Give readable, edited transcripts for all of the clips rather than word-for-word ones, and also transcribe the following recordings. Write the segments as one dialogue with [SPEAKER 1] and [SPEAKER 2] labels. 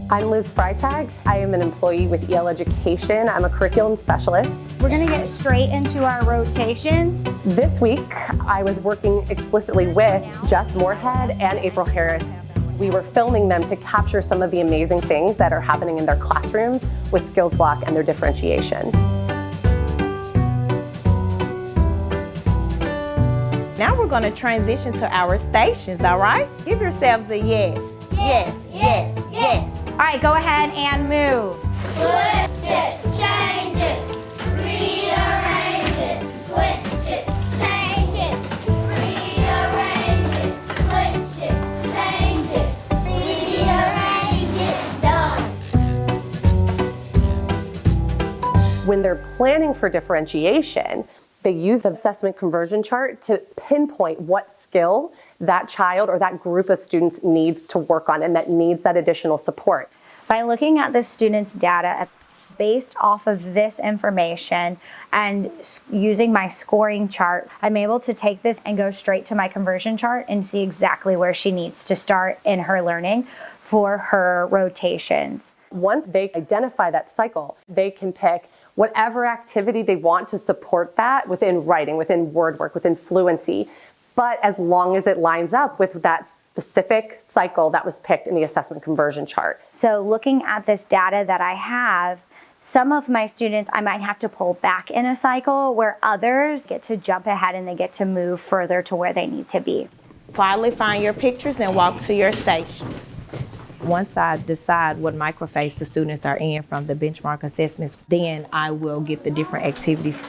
[SPEAKER 1] I'm Liz Freitag. I am an employee with EL Education. I'm a curriculum specialist.
[SPEAKER 2] We're going to get straight into our rotations.
[SPEAKER 1] This week, I was working explicitly with Jess Moorhead and April Harris. We were filming them to capture some of the amazing things that are happening in their classrooms with Skills Block and their differentiation.
[SPEAKER 3] Now we're going to transition to our stations, all right? Give yourselves a yes. Yes, yes, yes.
[SPEAKER 2] All right, go ahead and move.
[SPEAKER 4] Switch it, change it, rearrange it, switch it, change it, rearrange it, switch it, change it, rearrange it, done.
[SPEAKER 1] When they're planning for differentiation, they use the assessment conversion chart to pinpoint what skill that child or that group of students needs to work on and that needs that additional support.
[SPEAKER 2] By looking at the student's data based off of this information and using my scoring chart, I'm able to take this and go straight to my conversion chart and see exactly where she needs to start in her learning for her rotations.
[SPEAKER 1] Once they identify that cycle, they can pick whatever activity they want to support that within writing, within word work, within fluency, but as long as it lines up with that specific cycle that was picked in the assessment conversion chart.
[SPEAKER 2] So looking at this data that I have, some of my students I might have to pull back in a cycle where others get to jump ahead and they get to move further to where they need to be.
[SPEAKER 3] Quietly find your pictures and walk to your stations. Once I decide what microphase the students are in from the benchmark assessments, then I will get the different activities.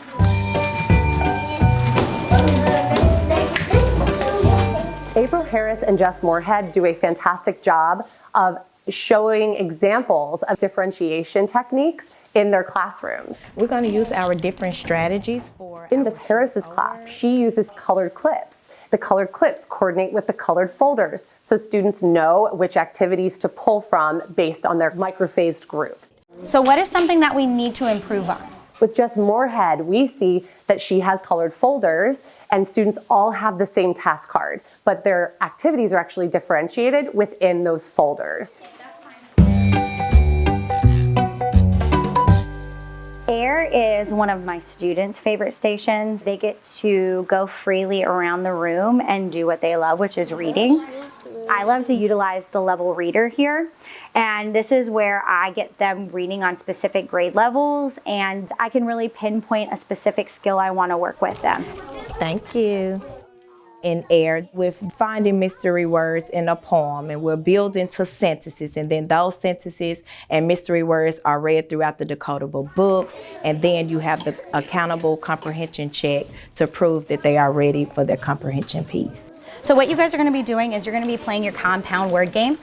[SPEAKER 1] April Harris and Jess Moorhead do a fantastic job of showing examples of differentiation techniques in their classrooms.
[SPEAKER 3] We're going to use our different strategies for...
[SPEAKER 1] In Ms. Harris's class, she uses colored clips. The colored clips coordinate with the colored folders, so students know which activities to pull from based on their microphased group.
[SPEAKER 2] So what is something that we need to improve on?
[SPEAKER 1] With Jess Moorhead, we see that she has colored folders and students all have the same task card, but their activities are actually differentiated within those folders.
[SPEAKER 2] AIR is one of my students' favorite stations. They get to go freely around the room and do what they love, which is reading. I love to utilize the level reader here, and this is where I get them reading on specific grade levels, and I can really pinpoint a specific skill I want to work with them.
[SPEAKER 3] Thank you. In AIR, with finding mystery words in a poem, and we're building to sentences, and then those sentences and mystery words are read throughout the decodable books, and then you have the accountable comprehension check to prove that they are ready for their comprehension piece.
[SPEAKER 2] So what you guys are going to be doing is you're going to be playing your compound word game.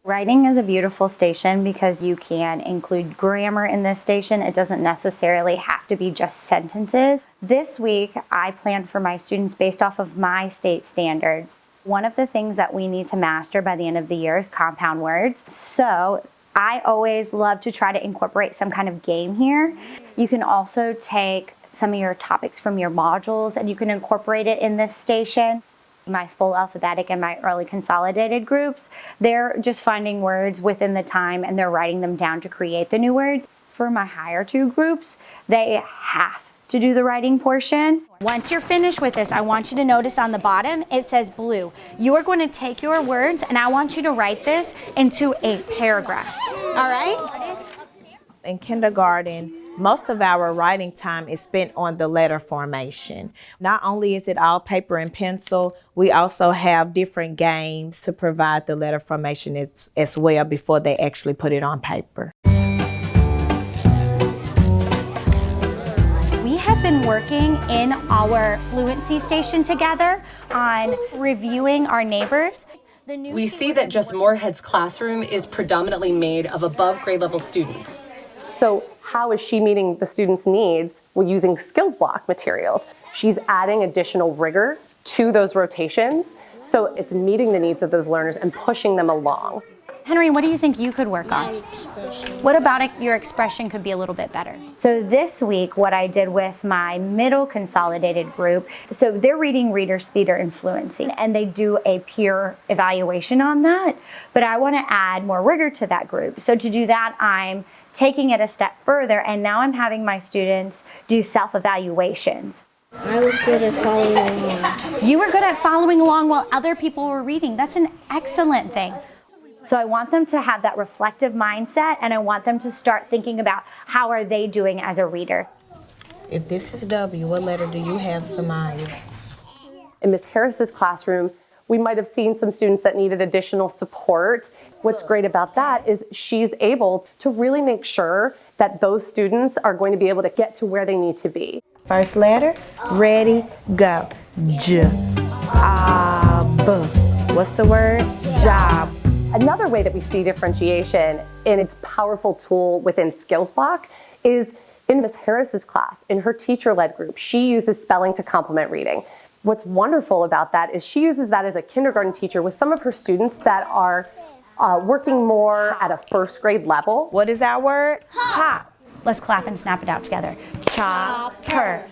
[SPEAKER 2] Writing is a beautiful station because you can include grammar in this station. It doesn't necessarily have to be just sentences. This week, I planned for my students based off of my state standards. One of the things that we need to master by the end of the year is compound words. So I always love to try to incorporate some kind of game here. You can also take some of your topics from your modules and you can incorporate it in this station. My full alphabetic and my early consolidated groups, they're just finding words within the time and they're writing them down to create the new words. For my higher two groups, they have to do the writing portion. Once you're finished with this, I want you to notice on the bottom, it says blue. You are going to take your words and I want you to write this into a paragraph. All right?
[SPEAKER 3] In kindergarten, most of our writing time is spent on the letter formation. Not only is it all paper and pencil, we also have different games to provide the letter formation as well before they actually put it on paper.
[SPEAKER 2] We have been working in our Fluency station together on reviewing our neighbors.
[SPEAKER 5] We see that Jess Moorhead's classroom is predominantly made of above grade level students.
[SPEAKER 1] So how is she meeting the students' needs when using Skills Block materials? She's adding additional rigor to those rotations, so it's meeting the needs of those learners and pushing them along.
[SPEAKER 2] Henry, what do you think you could work on? What about it, your expression could be a little bit better? So this week, what I did with my middle consolidated group, so they're reading Reader's Theater and Fluency, and they do a peer evaluation on that, but I want to add more rigor to that group. So to do that, I'm taking it a step further, and now I'm having my students do self-evaluations.
[SPEAKER 4] I was good at following along.
[SPEAKER 2] You were good at following along while other people were reading. That's an excellent thing. So I want them to have that reflective mindset, and I want them to start thinking about how are they doing as a reader.
[SPEAKER 3] If this is W, what letter do you have, Samaya?
[SPEAKER 1] In Ms. Harris's classroom, we might have seen some students that needed additional support. What's great about that is she's able to really make sure that those students are going to be able to get to where they need to be.
[SPEAKER 3] First letter, ready, go. J, B. What's the word? Job.
[SPEAKER 1] Another way that we see differentiation in its powerful tool within Skills Block is in Ms. Harris's class, in her teacher-led group. She uses spelling to complement reading. What's wonderful about that is she uses that as a kindergarten teacher with some of her students that are working more at a first grade level.
[SPEAKER 3] What is our word? Hop.
[SPEAKER 2] Let's clap and snap it out together. Chopper.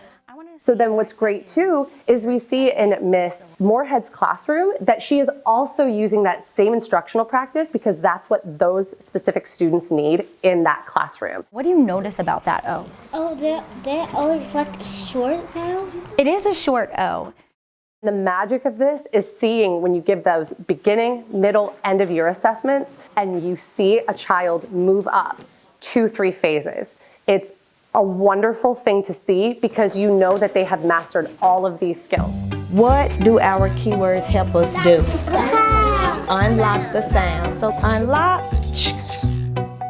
[SPEAKER 1] So then what's great too is we see in Miss Moorhead's classroom that she is also using that same instructional practice because that's what those specific students need in that classroom.
[SPEAKER 2] What do you notice about that O?
[SPEAKER 4] Oh, they're always like short now?
[SPEAKER 2] It is a short O.
[SPEAKER 1] The magic of this is seeing when you give those beginning, middle, end of year assessments and you see a child move up 2-3 phases. It's a wonderful thing to see because you know that they have mastered all of these skills.
[SPEAKER 3] What do our keywords help us do? Unlock the sound. So unlock.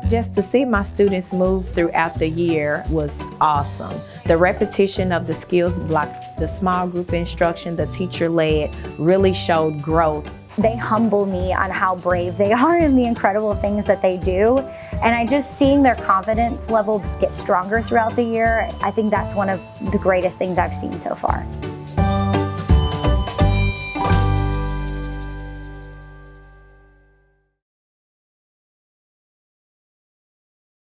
[SPEAKER 3] Just to see my students move throughout the year was awesome. The repetition of the skills block, the small group instruction, the teacher-led really showed growth.
[SPEAKER 2] They humble me on how brave they are and the incredible things that they do. And I just seeing their confidence level get stronger throughout the year, I think that's one of the greatest things I've seen so far.